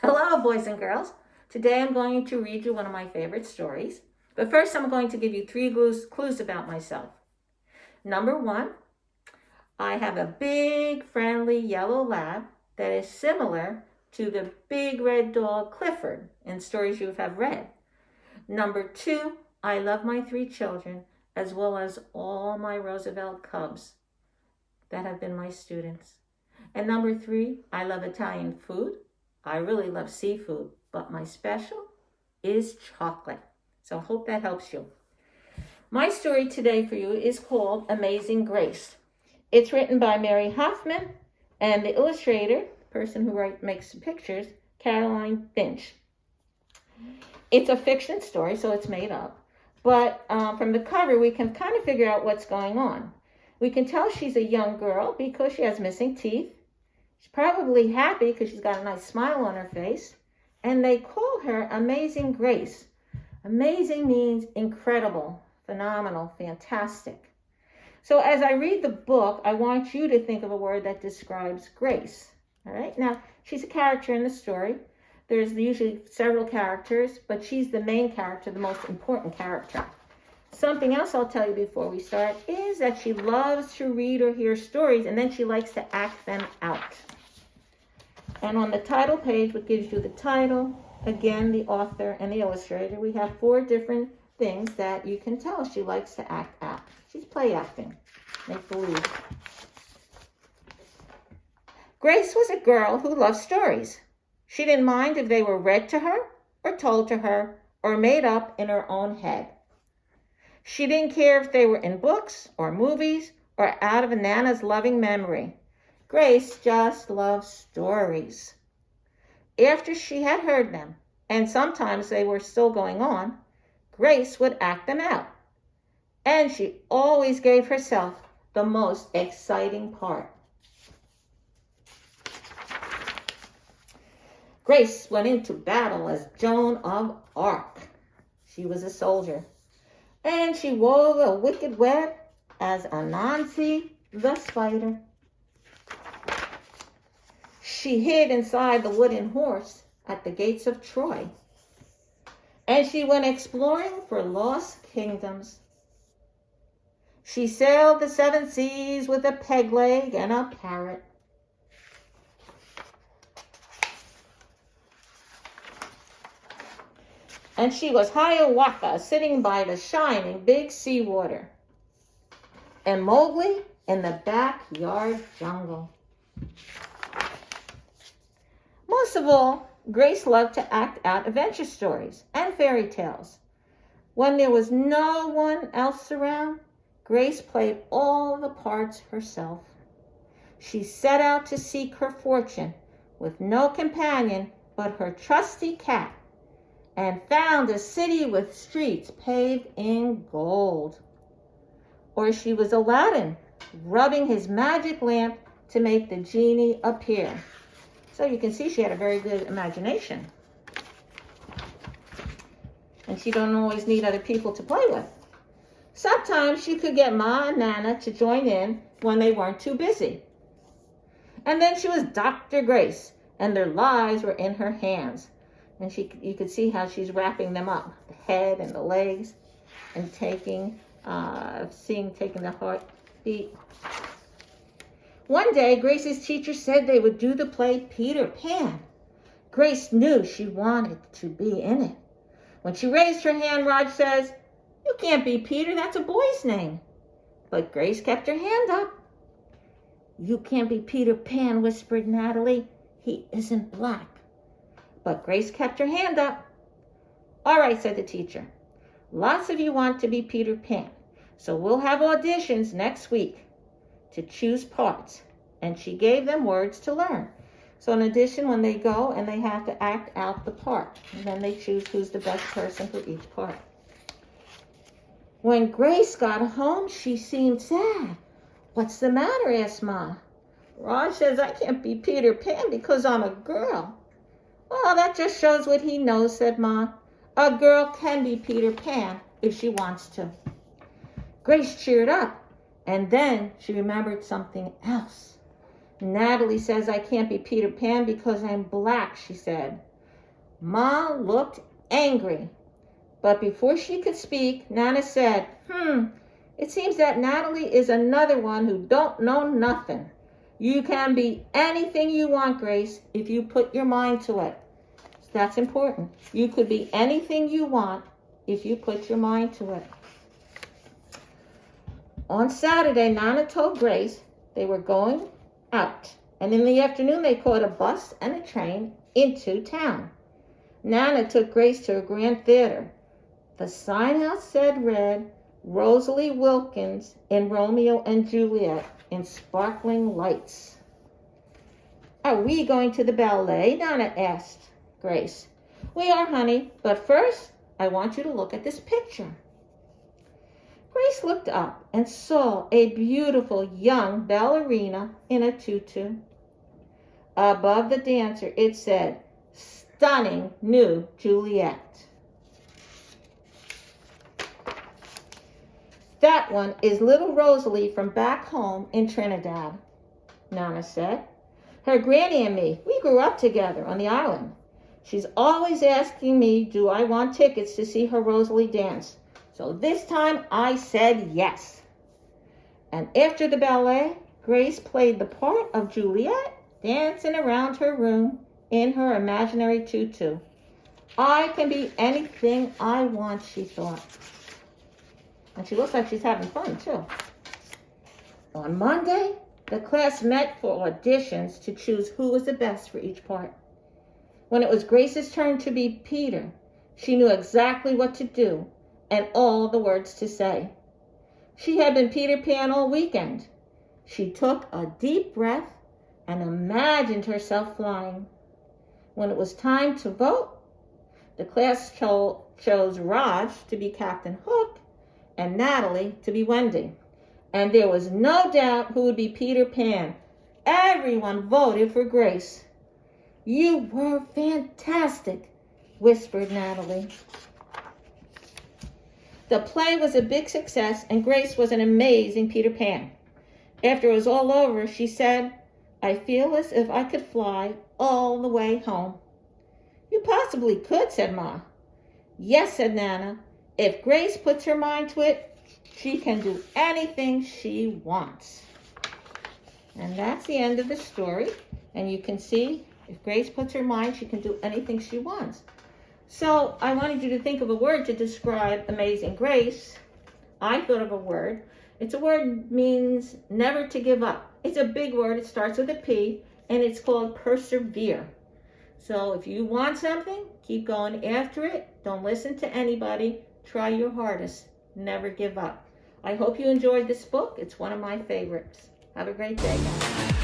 Hello, boys and girls. Today I'm going to read you one of my favorite stories. But first I'm going to give you 3 clues about myself. Number 1, I have a big, friendly yellow lab that is similar to the big red dog Clifford in stories you have read. Number 2, I love my 3 children as well as all my Roosevelt cubs that have been my students. And number 3, I love Italian food. I really love seafood, but my special is chocolate. So I hope that helps you. My story today for you is called Amazing Grace. It's written by Mary Hoffman and the illustrator, person who makes the pictures, Caroline Binch. It's a fiction story, so it's made up. But from the cover, we can kind of figure out what's going on. We can tell she's a young girl because she has missing teeth. She's probably happy because she's got a nice smile on her face. And they call her Amazing Grace. Amazing means incredible, phenomenal, fantastic. So as I read the book, I want you to think of a word that describes Grace. All right. Now, she's a character in the story. There's usually several characters, but she's the main character, the most important character. Something else I'll tell you before we start is that she loves to read or hear stories, and then she likes to act them out. And on the title page, what gives you the title, again, the author and the illustrator, we have 4 different things that you can tell she likes to act out. She's play acting, make believe. Grace was a girl who loved stories. She didn't mind if they were read to her or told to her or made up in her own head. She didn't care if they were in books or movies or out of Nana's loving memory. Grace just loved stories. After she had heard them, and sometimes they were still going on, Grace would act them out. And she always gave herself the most exciting part. Grace went into battle as Joan of Arc. She was a soldier. And she wove a wicked web as Anansi the spider. She hid inside the wooden horse at the gates of Troy. And she went exploring for lost kingdoms. She sailed the 7 seas with a peg leg and a parrot. And she was Hiawatha sitting by the shining big seawater. And Mowgli in the backyard jungle. Most of all, Grace loved to act out adventure stories and fairy tales. When there was no one else around, Grace played all the parts herself. She set out to seek her fortune with no companion but her trusty cat, and found a city with streets paved in gold. Or she was Aladdin, rubbing his magic lamp to make the genie appear. So you can see she had a very good imagination. And she don't always need other people to play with. Sometimes she could get Ma and Nana to join in when they weren't too busy. And then she was Dr. Grace, and their lives were in her hands. And you could see how she's wrapping them up, the head and the legs, and taking the heartbeat. One day, Grace's teacher said they would do the play Peter Pan. Grace knew she wanted to be in it. When she raised her hand, Raj says, "You can't be Peter, that's a boy's name." But Grace kept her hand up. "You can't be Peter Pan," whispered Natalie. "He isn't black." But Grace kept her hand up. "All right," said the teacher. "Lots of you want to be Peter Pan, so we'll have auditions next week to choose parts." And she gave them words to learn. So in addition, when they go and they have to act out the part, and then they choose who's the best person for each part. When Grace got home, she seemed sad. "What's the matter?" asked Ma. "Raj says I can't be Peter Pan because I'm a girl." "Well, that just shows what he knows," said Ma. "A girl can be Peter Pan if she wants to." Grace cheered up, and then she remembered something else. "Natalie says I can't be Peter Pan because I'm black," she said. Ma looked angry. But before she could speak, Nana said, it seems that Natalie is another one who don't know nothing. You can be anything you want, Grace, if you put your mind to it. That's important. You could be anything you want if you put your mind to it. On Saturday, Nana told Grace they were going out. And in the afternoon, they caught a bus and a train into town. Nana took Grace to a grand theater. The sign outside read, Rosalie Wilkins in Romeo and Juliet in sparkling lights. Are we going to the ballet? Nana asked Grace. We are, honey, but first I want you to look at this picture. Grace looked up and saw a beautiful young ballerina in a tutu. Above the dancer it said, Stunning New Juliet. That one is little Rosalie from back home in Trinidad, Nana said. Her granny and me, we grew up together on the island. She's always asking me, do I want tickets to see her Rosalie dance? So this time I said yes. And after the ballet, Grace played the part of Juliet, dancing around her room in her imaginary tutu. I can be anything I want, she thought. And she looks like she's having fun, too. On Monday, the class met for auditions to choose who was the best for each part. When it was Grace's turn to be Peter, she knew exactly what to do and all the words to say. She had been Peter Pan all weekend. She took a deep breath and imagined herself flying. When it was time to vote, the class chose Raj to be Captain Hook and Natalie to be Wendy. And there was no doubt who would be Peter Pan. Everyone voted for Grace. You were fantastic, whispered Natalie. The play was a big success, and Grace was an amazing Peter Pan. After it was all over, she said, I feel as if I could fly all the way home. You possibly could, said Ma. Yes, said Nana. If Grace puts her mind to it, she can do anything she wants. And that's the end of the story. And you can see, if Grace puts her mind, she can do anything she wants. So I wanted you to think of a word to describe Amazing Grace. I thought of a word. It's a word means never to give up. It's a big word. It starts with a P, and it's called persevere. So if you want something, keep going after it. Don't listen to anybody. Try your hardest. Never give up. I hope you enjoyed this book. It's one of my favorites. Have a great day, guys.